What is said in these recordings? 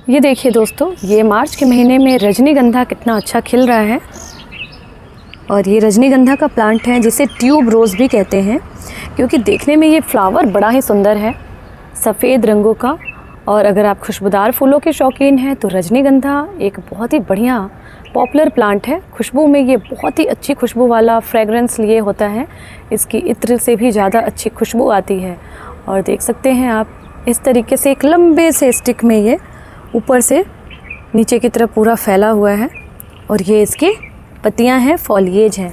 ये देखिए दोस्तों, ये मार्च के महीने में रजनीगंधा कितना अच्छा खिल रहा है। और ये रजनीगंधा का प्लांट है जिसे ट्यूब रोज़ भी कहते हैं, क्योंकि देखने में ये फ्लावर बड़ा ही सुंदर है, सफ़ेद रंगों का। और अगर आप खुशबूदार फूलों के शौकीन हैं तो रजनीगंधा एक बहुत ही बढ़िया पॉपुलर प्लांट है। खुशबू में ये बहुत ही अच्छी खुशबू वाला फ्रेगरेंस लिए होता है, इसकी इत्र से भी ज़्यादा अच्छी खुशबू आती है। और देख सकते हैं आप इस तरीके से एक लंबे से स्टिक में ये ऊपर से नीचे की तरफ पूरा फैला हुआ है और ये इसकी पत्तियां हैं, फॉलिएज हैं।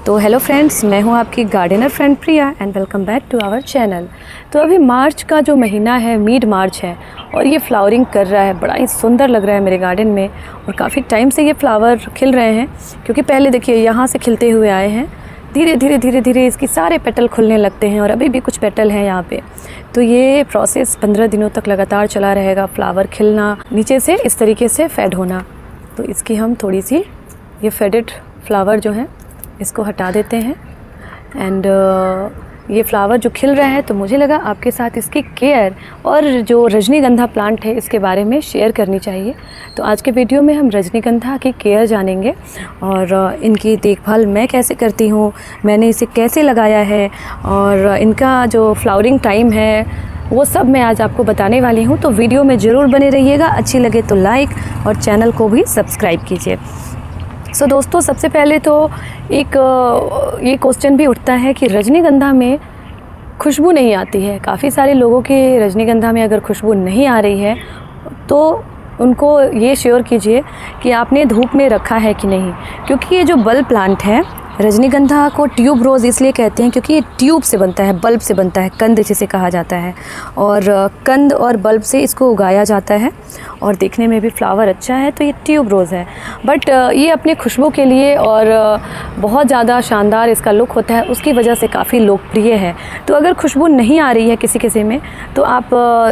तो हेलो फ्रेंड्स, मैं हूं आपकी gardener friend Priya and welcome back to our channel. तो अभी मार्च का जो महीना है, मिड मार्च है, और ये फ्लावरिंग कर रहा है, बड़ा ही सुंदर लग रहा है मेरे गार्डन में। और काफ़ी टाइम से ये फ्लावर खिल रहे हैं, क्योंकि पहले देखिए यहाँ से खिलते हुए आए हैं, धीरे धीरे इसकी सारे पेटल खुलने लगते हैं और अभी भी कुछ पेटल हैं यहाँ पे। तो ये प्रोसेस 15 दिनों तक लगातार चला रहेगा, फ्लावर खिलना, नीचे से इस तरीके से फेड होना। तो इसकी हम थोड़ी सी ये फेडेड फ्लावर जो हैं इसको हटा देते हैं। एंड ये फ्लावर जो खिल रहा है, तो मुझे लगा आपके साथ इसकी केयर और जो रजनीगंधा प्लांट है इसके बारे में शेयर करनी चाहिए। तो आज के वीडियो में हम रजनीगंधा की केयर जानेंगे और इनकी देखभाल मैं कैसे करती हूँ, मैंने इसे कैसे लगाया है और इनका जो फ्लावरिंग टाइम है वो सब मैं आज आपको बताने वाली हूँ। तो वीडियो में ज़रूर बने रहिएगा, अच्छी लगे तो लाइक और चैनल को भी सब्सक्राइब कीजिए। सो दोस्तों, सबसे पहले तो एक ये क्वेश्चन भी उठता है कि रजनीगंधा में खुशबू नहीं आती है। काफ़ी सारे लोगों के रजनीगंधा में अगर खुशबू नहीं आ रही है तो उनको ये श्योर कीजिए कि आपने धूप में रखा है कि नहीं, क्योंकि ये जो बल्ब प्लांट है, रजनीगंधा को ट्यूब रोज़ इसलिए कहते हैं क्योंकि ये ट्यूब से बनता है, बल्ब से बनता है, कंद जिसे कहा जाता है। और कंद और बल्ब से इसको उगाया जाता है और देखने में भी फ्लावर अच्छा है, तो ये ट्यूब रोज़ है। बट ये अपने खुशबू के लिए और बहुत ज़्यादा शानदार इसका लुक होता है, उसकी वजह से काफ़ी लोकप्रिय है। तो अगर खुशबू नहीं आ रही है किसी में, तो आप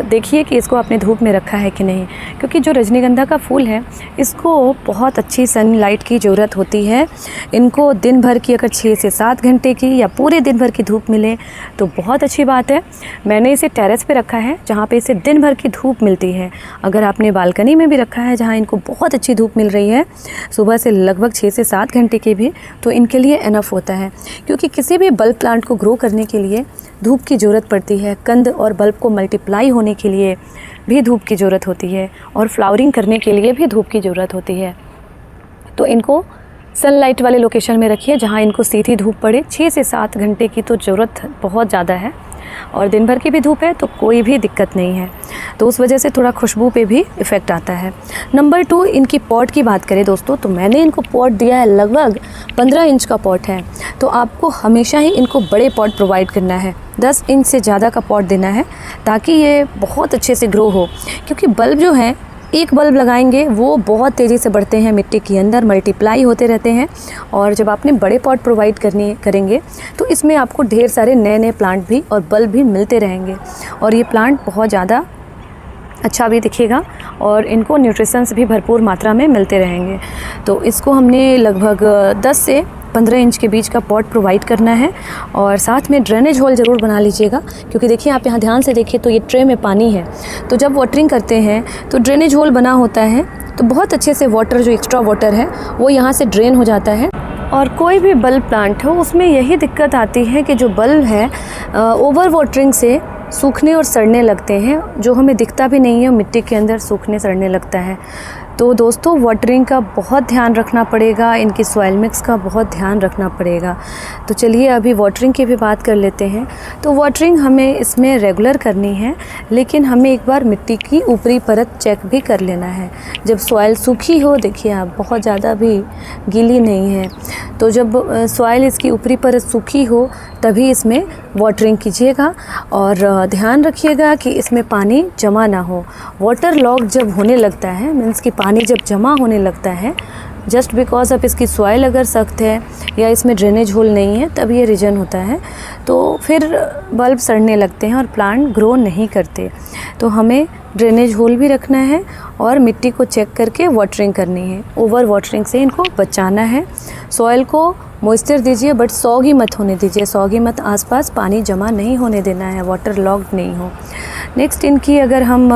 देखिए कि इसको आपने धूप में रखा है कि नहीं, क्योंकि जो रजनीगंधा का फूल है इसको बहुत अच्छी सनलाइट की ज़रूरत होती है। इनको दिन भर की अगर 6 से 7 घंटे की या पूरे दिन भर की धूप मिले तो बहुत अच्छी बात है। मैंने इसे टेरेस पे रखा है जहाँ पे इसे दिन भर की धूप मिलती है। अगर आपने बालकनी में भी रखा है जहाँ इनको बहुत अच्छी धूप मिल रही है, सुबह से लगभग 6 से 7 घंटे की भी, तो इनके लिए इनफ होता है। क्योंकि किसी भी बल्ब प्लांट को ग्रो करने के लिए धूप की ज़रूरत पड़ती है, कंद और बल्ब को मल्टीप्लाई होने के लिए भी धूप की ज़रूरत होती है और फ्लावरिंग करने के लिए भी धूप की ज़रूरत होती है। तो इनको सनलाइट वाले लोकेशन में रखिए जहाँ इनको सीधी धूप पड़े। 6 से 7 घंटे की तो ज़रूरत बहुत ज़्यादा है और दिन भर की भी धूप है तो कोई भी दिक्कत नहीं है। तो उस वजह से थोड़ा खुशबू पे भी इफ़ेक्ट आता है। नंबर 2, इनकी पॉट की बात करें दोस्तों, तो मैंने इनको पॉट दिया है, लगभग 15 इंच का पॉट है। तो आपको हमेशा ही इनको बड़े पॉट प्रोवाइड करना है, 10 इंच से ज़्यादा का पॉट देना है, ताकि ये बहुत अच्छे से ग्रो हो। क्योंकि बल्ब जो हैं, एक बल्ब लगाएंगे वो बहुत तेज़ी से बढ़ते हैं, मिट्टी के अंदर मल्टीप्लाई होते रहते हैं। और जब आपने बड़े पॉट प्रोवाइड करेंगे तो इसमें आपको ढेर सारे नए प्लांट भी और बल्ब भी मिलते रहेंगे और ये प्लांट बहुत ज़्यादा अच्छा भी दिखेगा और इनको न्यूट्रिशंस भी भरपूर मात्रा में मिलते रहेंगे। तो इसको हमने लगभग 10 से 15 इंच के बीच का पॉट प्रोवाइड करना है और साथ में ड्रेनेज होल ज़रूर बना लीजिएगा। क्योंकि देखिए, आप यहाँ ध्यान से देखिए तो ये ट्रे में पानी है, तो जब वाटरिंग करते हैं तो ड्रेनेज होल बना होता है, तो बहुत अच्छे से वाटर, जो एक्स्ट्रा वाटर है वो यहाँ से ड्रेन हो जाता है। और कोई भी बल्ब प्लांट हो उसमें यही दिक्कत आती है कि जो बल्ब है ओवर वाटरिंग से सूखने और सड़ने लगते हैं, जो हमें दिखता भी नहीं है, मिट्टी के अंदर सूखने सड़ने लगता है। तो दोस्तों, वाटरिंग का बहुत ध्यान रखना पड़ेगा, इनकी सॉइल मिक्स का बहुत ध्यान रखना पड़ेगा। तो चलिए अभी वाटरिंग की भी बात कर लेते हैं। तो वाटरिंग हमें इसमें रेगुलर करनी है, लेकिन हमें एक बार मिट्टी की ऊपरी परत चेक भी कर लेना है। जब सॉइल सूखी हो, देखिए आप, बहुत ज़्यादा भी गीली नहीं है, तो जब सॉइल इसकी ऊपरी परत सूखी हो तभी इसमें वाटरिंग कीजिएगा। और ध्यान रखिएगा कि इसमें पानी जमा ना हो। वाटर लॉग जब होने लगता है, मीन्स कि पानी जब जमा होने लगता है, जस्ट बिकॉज अब इसकी सॉइल अगर सख्त है या इसमें ड्रेनेज होल नहीं है, तब ये रीजन होता है। तो फिर बल्ब सड़ने लगते हैं और प्लांट ग्रो नहीं करते। तो हमें ड्रेनेज होल भी रखना है और मिट्टी को चेक करके वाटरिंग करनी है। ओवर वाटरिंग से इनको बचाना है। सॉइल को मॉइस्चर दीजिए बट सॉगी मत होने दीजिए, सॉगी मत, आसपास पानी जमा नहीं होने देना है, वाटर लॉक्ड नहीं हो। नेक्स्ट इनकी अगर हम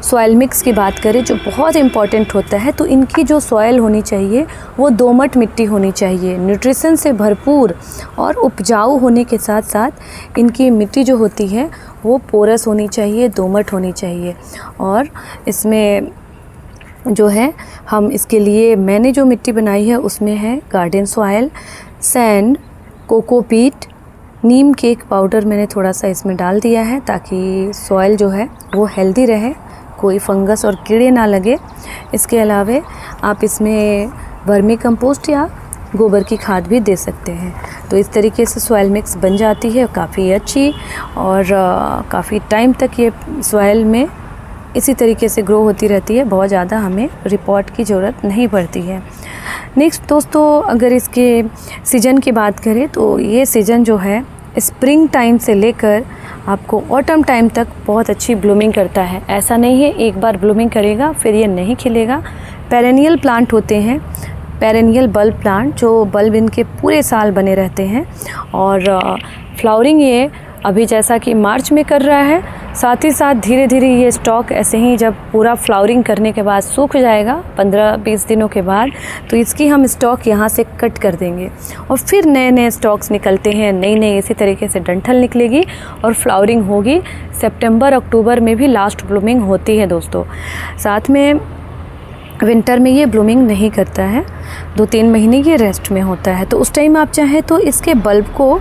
सॉइल मिक्स की बात करें जो बहुत इम्पॉर्टेंट होता है, तो इनकी जो सॉइल होनी चाहिए वो दोमट मिट्टी होनी चाहिए, न्यूट्रिशन से भरपूर और उपजाऊ होने के साथ साथ इनकी मिट्टी जो होती है वो पोरस होनी चाहिए, दोमट होनी चाहिए। और इसमें जो है हम इसके लिए मैंने जो मिट्टी बनाई है उसमें है गार्डन सॉइल, सैंड, कोकोपीट, नीम केक पाउडर मैंने थोड़ा सा इसमें डाल दिया है ताकि सॉइल जो है वो हेल्दी रहे, कोई फंगस और कीड़े ना लगे। इसके अलावे आप इसमें वर्मी कंपोस्ट या गोबर की खाद भी दे सकते हैं। तो इस तरीके से सॉइल मिक्स बन जाती है काफ़ी अच्छी, और काफ़ी टाइम तक ये सॉइल में इसी तरीके से ग्रो होती रहती है, बहुत ज़्यादा हमें रिपोर्ट की ज़रूरत नहीं पड़ती है। नेक्स्ट दोस्तों, अगर इसके सीज़न की बात करें तो ये सीज़न जो है स्प्रिंग टाइम से लेकर आपको ऑटम टाइम तक बहुत अच्छी ब्लूमिंग करता है। ऐसा नहीं है एक बार ब्लूमिंग करेगा फिर ये नहीं खिलेगा। पेरेनियल प्लांट होते हैं, पेरेनियल बल्ब प्लांट, जो बल्ब इनके पूरे साल बने रहते हैं। और फ्लावरिंग ये अभी जैसा कि मार्च में कर रहा है, साथ ही साथ धीरे धीरे ये स्टॉक ऐसे ही जब पूरा फ्लावरिंग करने के बाद सूख जाएगा 15-20 दिनों के बाद, तो इसकी हम स्टॉक यहाँ से कट कर देंगे और फिर नए नए स्टॉक्स निकलते हैं, नई नई इसी तरीके से डंठल निकलेगी और फ्लावरिंग होगी। सितंबर अक्टूबर में भी लास्ट ब्लूमिंग होती है दोस्तों। साथ में विंटर में ये ब्लूमिंग नहीं करता है, 2-3 महीने ये रेस्ट में होता है। तो उस टाइम आप चाहें तो इसके बल्ब को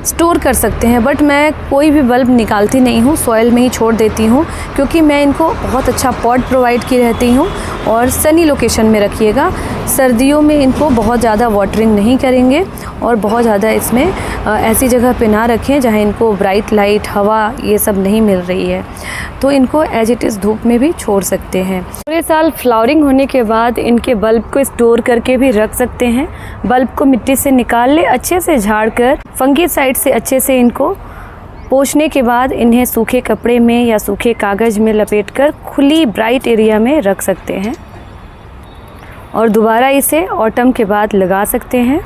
स्टोर कर सकते हैं, बट मैं कोई भी बल्ब निकालती नहीं हूँ, सॉइल में ही छोड़ देती हूँ, क्योंकि मैं इनको बहुत अच्छा पॉट प्रोवाइड की रहती हूँ। और सनी लोकेशन में रखिएगा, सर्दियों में इनको बहुत ज़्यादा वाटरिंग नहीं करेंगे और बहुत ज़्यादा इसमें ऐसी जगह पे ना रखें जहाँ इनको ब्राइट लाइट, हवा ये सब नहीं मिल रही है। तो इनको एज इट इज़ धूप में भी छोड़ सकते हैं। पूरे साल फ्लावरिंग होने के बाद इनके बल्ब को स्टोर करके भी रख सकते हैं। बल्ब को मिट्टी से निकाल ले, अच्छे से झाड़ कर फंगीसाइड से अच्छे से इनको पोंछने के बाद इन्हें सूखे कपड़े में या सूखे कागज़ में लपेटकर खुली ब्राइट एरिया में रख सकते हैं और दोबारा इसे ऑटम के बाद लगा सकते हैं।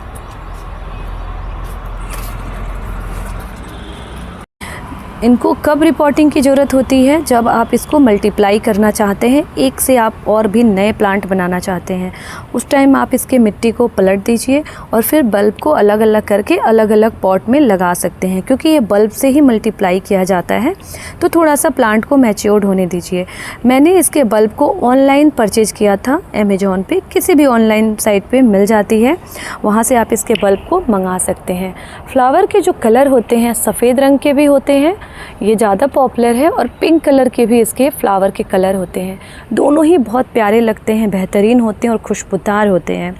इनको कब रिपोर्टिंग की ज़रूरत होती है? जब आप इसको मल्टीप्लाई करना चाहते हैं, एक से आप और भी नए प्लांट बनाना चाहते हैं, उस टाइम आप इसके मिट्टी को पलट दीजिए और फिर बल्ब को अलग अलग करके अलग अलग पॉट में लगा सकते हैं। क्योंकि ये बल्ब से ही मल्टीप्लाई किया जाता है, तो थोड़ा सा प्लांट को मैच्योर्ड होने दीजिए। मैंने इसके बल्ब को ऑनलाइन परचेज़ किया था, अमेजोन पे, किसी भी ऑनलाइन साइट पे मिल जाती है, वहाँ से आप इसके बल्ब को मंगा सकते हैं। फ्लावर के जो कलर होते हैं सफ़ेद रंग के भी होते हैं, ये ज़्यादा पॉपुलर है, और पिंक कलर के भी इसके फ्लावर के कलर होते हैं। दोनों ही बहुत प्यारे लगते हैं, बेहतरीन होते हैं और खुशबूदार होते हैं।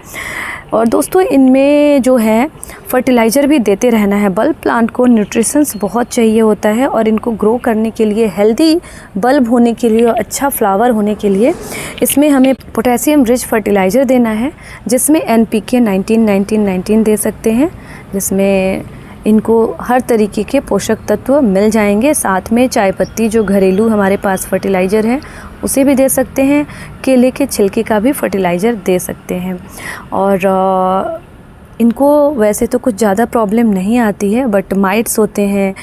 और दोस्तों इनमें जो है फर्टिलाइज़र भी देते रहना है। बल्ब प्लांट को न्यूट्रिशंस बहुत चाहिए होता है और इनको ग्रो करने के लिए, हेल्दी बल्ब होने के लिए और अच्छा फ्लावर होने के लिए इसमें हमें पोटेशियम रिच फर्टिलाइज़र देना है, जिसमें NPK 19-19-19 दे सकते हैं, जिसमें इनको हर तरीके के पोषक तत्व मिल जाएंगे। साथ में चाय पत्ती, जो घरेलू हमारे पास फर्टिलाइज़र है, उसे भी दे सकते हैं। केले के छिलके का भी फर्टिलाइज़र दे सकते हैं। और इनको वैसे तो कुछ ज़्यादा प्रॉब्लम नहीं आती है, बट माइट्स होते हैं।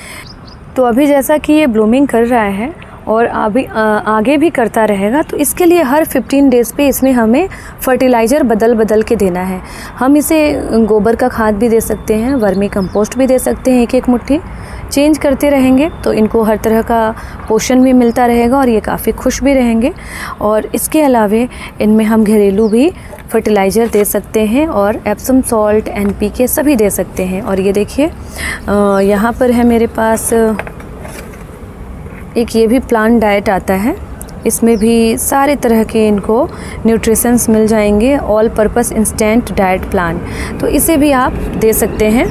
तो अभी जैसा कि ये ब्लूमिंग कर रहा है और अभी आगे भी करता रहेगा, तो इसके लिए हर 15 डेज़ पे इसमें हमें फर्टिलाइज़र बदल बदल के देना है। हम इसे गोबर का खाद भी दे सकते हैं, वर्मी कंपोस्ट भी दे सकते हैं, एक एक मुट्ठी चेंज करते रहेंगे तो इनको हर तरह का पोषण भी मिलता रहेगा और ये काफ़ी खुश भी रहेंगे। और इसके अलावे इनमें हम घरेलू भी फर्टिलाइज़र दे सकते हैं और एप्सम सॉल्ट, NPK सभी दे सकते हैं। और ये देखिए यहाँ पर है मेरे पास एक ये भी प्लांट डाइट आता है, इसमें भी सारे तरह के इनको न्यूट्रिशंस मिल जाएंगे, all purpose instant diet plan, तो इसे भी आप दे सकते हैं।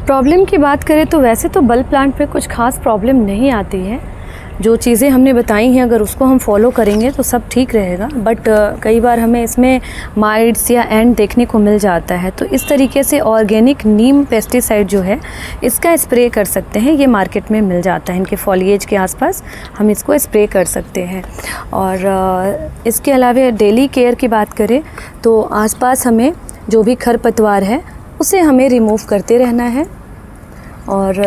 प्रॉब्लम की बात करें तो वैसे तो बल्ब प्लांट पे कुछ खास प्रॉब्लम नहीं आती है, जो चीज़ें हमने बताई हैं अगर उसको हम फॉलो करेंगे तो सब ठीक रहेगा, बट कई बार हमें इसमें माइट्स या एंड देखने को मिल जाता है। तो इस तरीके से ऑर्गेनिक नीम पेस्टिसाइड जो है इसका स्प्रे कर सकते हैं, ये मार्केट में मिल जाता है, इनके फॉलिएज के आसपास हम इसको स्प्रे कर सकते हैं। और इसके अलावा डेली केयर की बात करें तो आसपास हमें जो भी खरपतवार है उसे हमें रिमूव करते रहना है और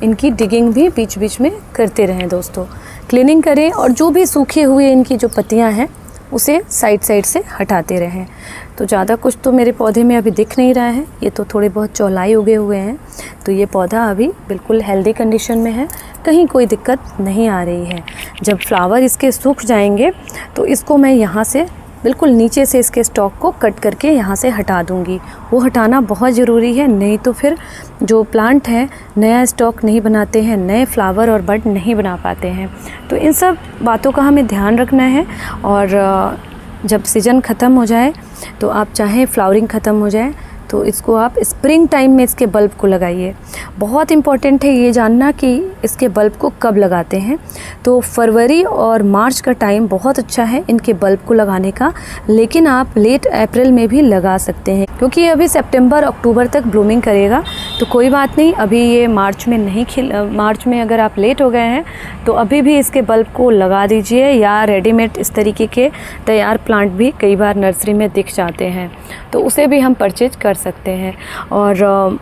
इनकी डिगिंग भी बीच बीच में करते रहें दोस्तों, क्लीनिंग करें और जो भी सूखे हुए इनकी जो पत्तियां हैं उसे साइड साइड से हटाते रहें। तो ज़्यादा कुछ तो मेरे पौधे में अभी दिख नहीं रहा है, ये तो थोड़े बहुत चौलाई उगे हुए हैं, तो ये पौधा अभी बिल्कुल हेल्दी कंडीशन में है, कहीं कोई दिक्कत नहीं आ रही है। जब फ्लावर इसके सूख जाएंगे तो इसको मैं यहाँ से बिल्कुल नीचे से इसके स्टॉक को कट करके यहाँ से हटा दूँगी। वो हटाना बहुत ज़रूरी है, नहीं तो फिर जो प्लांट है नया स्टॉक नहीं बनाते हैं, नए फ्लावर और बड नहीं बना पाते हैं। तो इन सब बातों का हमें ध्यान रखना है। और जब सीज़न ख़त्म हो जाए तो आप चाहें फ्लावरिंग ख़त्म हो जाए तो इसको आप स्प्रिंग टाइम में इसके बल्ब को लगाइए। बहुत इम्पॉर्टेंट है ये जानना कि इसके बल्ब को कब लगाते हैं। तो फरवरी और मार्च का टाइम बहुत अच्छा है इनके बल्ब को लगाने का, लेकिन आप लेट अप्रैल में भी लगा सकते हैं क्योंकि ये अभी सितंबर अक्टूबर तक ब्लूमिंग करेगा। तो कोई बात नहीं, अभी ये मार्च में नहीं मार्च में अगर आप लेट हो गए हैं तो अभी भी इसके बल्ब को लगा दीजिए, या रेडीमेड इस तरीके के तैयार प्लांट भी कई बार नर्सरी में दिख जाते हैं तो उसे भी हम परचेज कर सकते हैं। और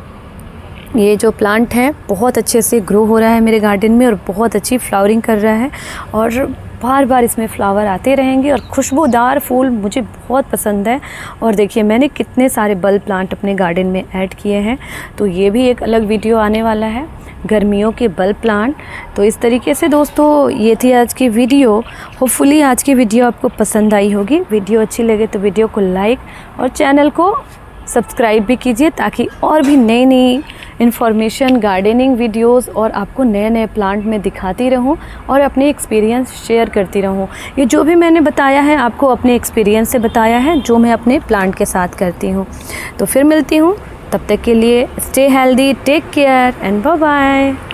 ये जो प्लांट है बहुत अच्छे से ग्रो हो रहा है मेरे गार्डन में और बहुत अच्छी फ्लावरिंग कर रहा है और बार बार इसमें फ्लावर आते रहेंगे और खुशबूदार फूल मुझे बहुत पसंद है। और देखिए मैंने कितने सारे बल्ब प्लांट अपने गार्डन में ऐड किए हैं, तो ये भी एक अलग वीडियो आने वाला है, गर्मियों के बल्ब प्लांट। तो इस तरीके से दोस्तों ये थी आज की वीडियो। होपफुली आज की वीडियो आपको पसंद आई होगी। वीडियो अच्छी लगे तो वीडियो को लाइक और चैनल को सब्सक्राइब भी कीजिए ताकि और भी नई नई इन्फॉर्मेशन, गार्डनिंग वीडियोस और आपको नए नए प्लांट में दिखाती रहूं और अपने एक्सपीरियंस शेयर करती रहूं। ये जो भी मैंने बताया है आपको अपने एक्सपीरियंस से बताया है, जो मैं अपने प्लांट के साथ करती हूं। तो फिर मिलती हूं, तब तक के लिए stay healthy, take care and bye bye.